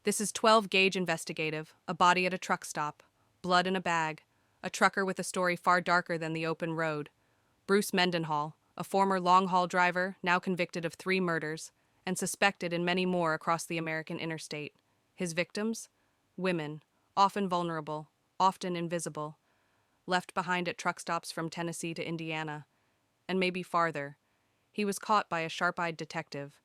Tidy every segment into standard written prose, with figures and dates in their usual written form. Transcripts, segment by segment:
This is 12-gauge investigative, a body at a truck stop, blood in a bag, a trucker with a story far darker than the open road. Bruce Mendenhall, a former long-haul driver, now convicted of 3 murders, and suspected in many more across the American interstate. His victims? Women, often vulnerable, often invisible, left behind at truck stops from Tennessee to Indiana, and maybe farther. He was caught by a sharp-eyed detective,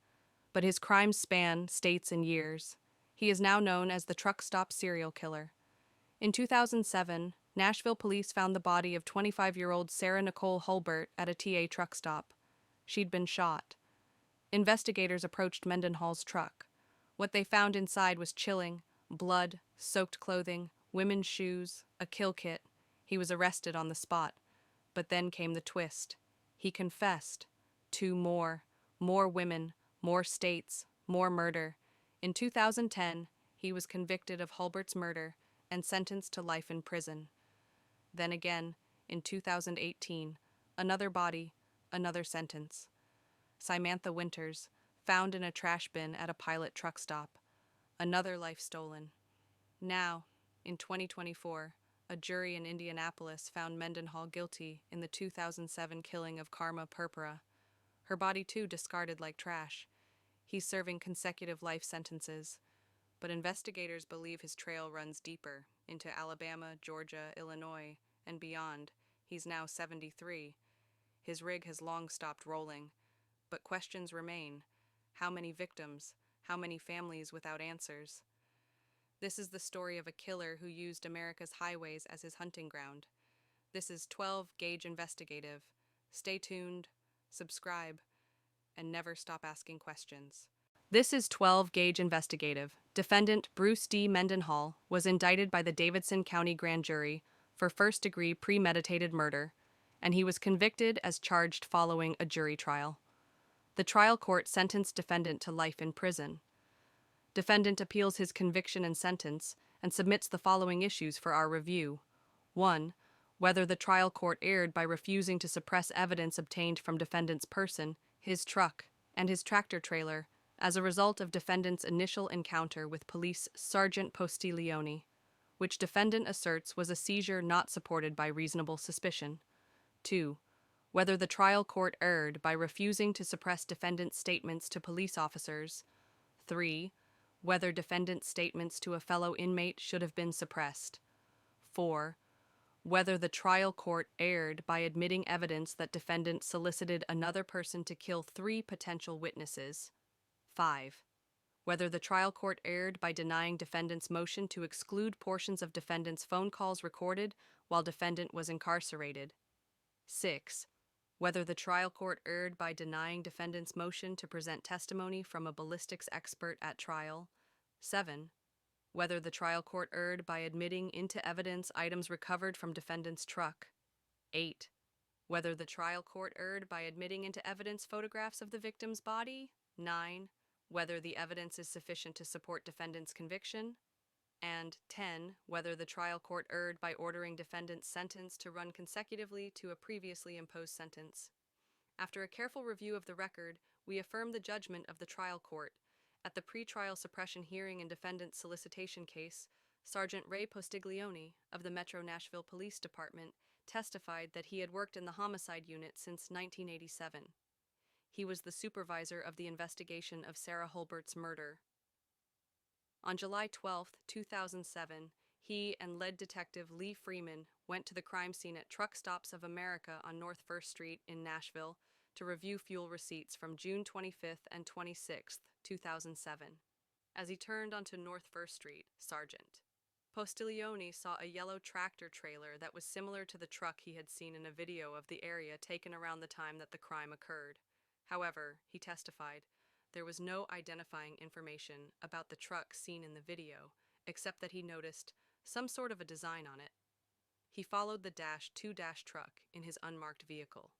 but his crimes span states and years. He is now known as the truck stop serial killer. In 2007, Nashville police found the body of 25-year-old Sarah Nicole Hulbert at a TA truck stop. She'd been shot. Investigators approached Mendenhall's truck. What they found inside was chilling: blood, soaked clothing, women's shoes, a kill kit. He was arrested on the spot. But then came the twist. He confessed. 2 more. More women, more states, more murder. In 2010, he was convicted of Hulbert's murder and sentenced to life in prison. Then again, in 2018, another body, another sentence. Samantha Winters, found in a trash bin at a Pilot truck stop. Another life stolen. Now, in 2024, a jury in Indianapolis found Mendenhall guilty in the 2007 killing of Karma Purpura. Her body too discarded like trash. He's serving consecutive life sentences, but investigators believe his trail runs deeper into Alabama, Georgia, Illinois, and beyond. He's now 73. His rig has long stopped rolling, but questions remain. How many victims? How many families without answers? This is the story of a killer who used America's highways as his hunting ground. This is 12-gauge investigative. Stay tuned, subscribe, and never stop asking questions. This is 12-gauge investigative. Defendant Bruce D. Mendenhall was indicted by the Davidson County Grand Jury for first-degree premeditated murder, and he was convicted as charged following a jury trial. The trial court sentenced defendant to life in prison. Defendant appeals his conviction and sentence and submits the following issues for our review. 1. Whether the trial court erred by refusing to suppress evidence obtained from defendant's person, his truck, and his tractor trailer as a result of defendant's initial encounter with Police Sergeant Postiglione, which defendant asserts was a seizure not supported by reasonable suspicion. 2. Whether the trial court erred by refusing to suppress defendant's statements to police officers. 3. Whether defendant's statements to a fellow inmate should have been suppressed. 4. Whether the trial court erred by admitting evidence that defendant solicited another person to kill 3 potential witnesses. 5. Whether the trial court erred by denying defendant's motion to exclude portions of defendant's phone calls recorded while defendant was incarcerated. 6. Whether the trial court erred by denying defendant's motion to present testimony from a ballistics expert at trial. 7. Whether the trial court erred by admitting into evidence items recovered from defendant's truck. 8. Whether the trial court erred by admitting into evidence photographs of the victim's body. 9. Whether the evidence is sufficient to support defendant's conviction. And 10. Whether the trial court erred by ordering defendant's sentence to run consecutively to a previously imposed sentence. After a careful review of the record, we affirm the judgment of the trial court. At the pre-trial suppression hearing in defendant's solicitation case, Sergeant Ray Postiglione of the Metro Nashville Police Department testified that he had worked in the homicide unit since 1987. He was the supervisor of the investigation of Sarah Hulbert's murder. On July 12, 2007, he and lead detective Lee Freeman went to the crime scene at Truckstops of America on North 1st Street in Nashville to review fuel receipts from June 25th and 26th, 2007. As he turned onto North 1st Street, Sergeant Postiglione saw a yellow tractor trailer that was similar to the truck he had seen in a video of the area taken around the time that the crime occurred. However, he testified, there was no identifying information about the truck seen in the video, except that he noticed some sort of a design on it. He followed the -2 truck in his unmarked vehicle.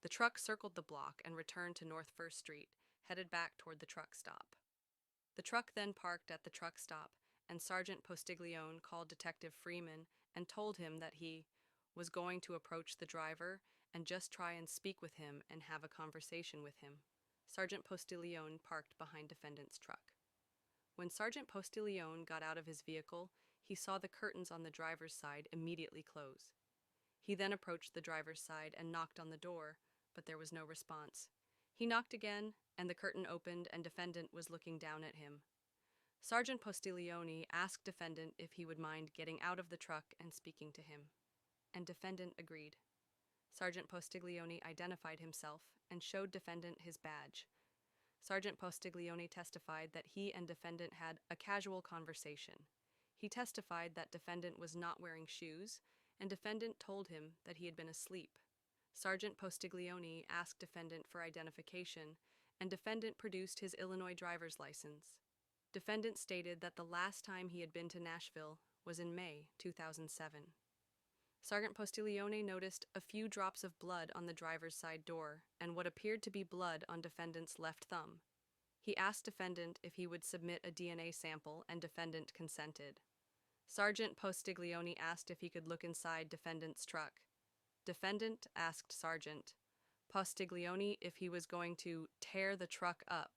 The truck circled the block and returned to North 1st Street, headed back toward the truck stop. The truck then parked at the truck stop, and Sergeant Postiglione called Detective Freeman and told him that he was going to approach the driver and just try and speak with him and have a conversation with him. Sergeant Postiglione parked behind defendant's truck. When Sergeant Postiglione got out of his vehicle, he saw the curtains on the driver's side immediately close. He then approached the driver's side and knocked on the door, but there was no response. He knocked again, and the curtain opened and defendant was looking down at him. Sergeant Postiglione asked defendant if he would mind getting out of the truck and speaking to him, and defendant agreed. Sergeant Postiglione identified himself and showed defendant his badge. Sergeant Postiglione testified that he and defendant had a casual conversation. He testified that defendant was not wearing shoes, and defendant told him that he had been asleep. Sergeant Postiglione asked defendant for identification, and defendant produced his Illinois driver's license. Defendant stated that the last time he had been to Nashville was in May 2007. Sergeant Postiglione noticed a few drops of blood on the driver's side door and what appeared to be blood on defendant's left thumb. He asked defendant if he would submit a DNA sample, and defendant consented. Sergeant Postiglione asked if he could look inside defendant's truck. Defendant asked Sergeant Postiglione if he was going to tear the truck up.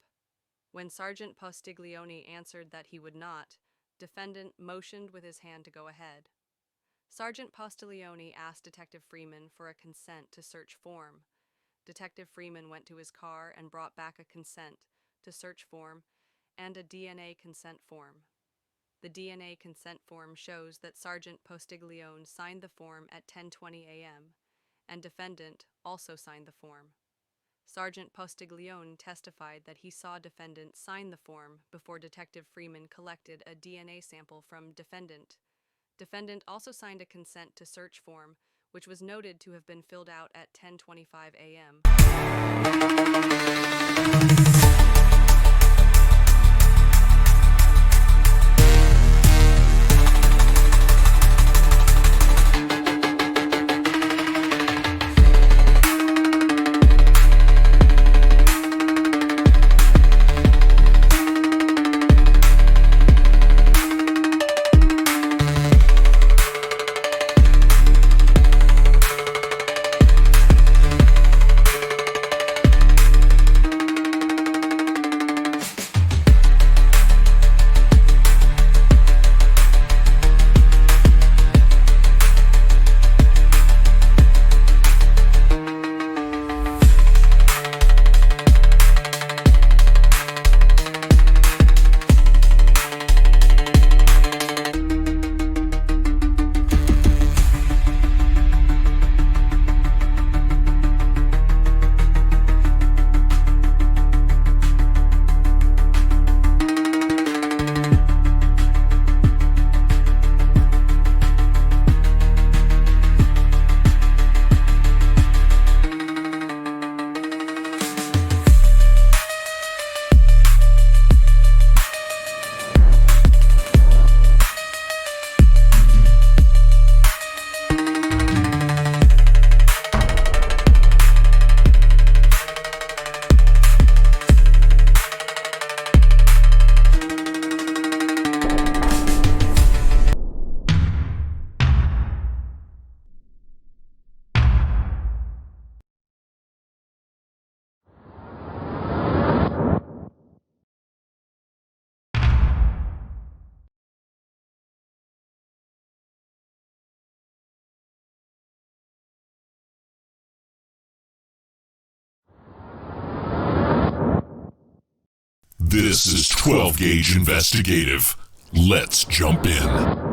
When Sergeant Postiglione answered that he would not, defendant motioned with his hand to go ahead. Sergeant Postiglione asked Detective Freeman for a consent to search form. Detective Freeman went to his car and brought back a consent to search form and a DNA consent form. The DNA consent form shows that Sergeant Postiglione signed the form at 10:20 a.m., and defendant also signed the form. Sergeant Postiglione testified that he saw defendant sign the form before Detective Freeman collected a DNA sample from defendant. Defendant also signed a consent to search form, which was noted to have been filled out at 10:25 a.m. This is 12 Gauge Investigative. Let's jump in.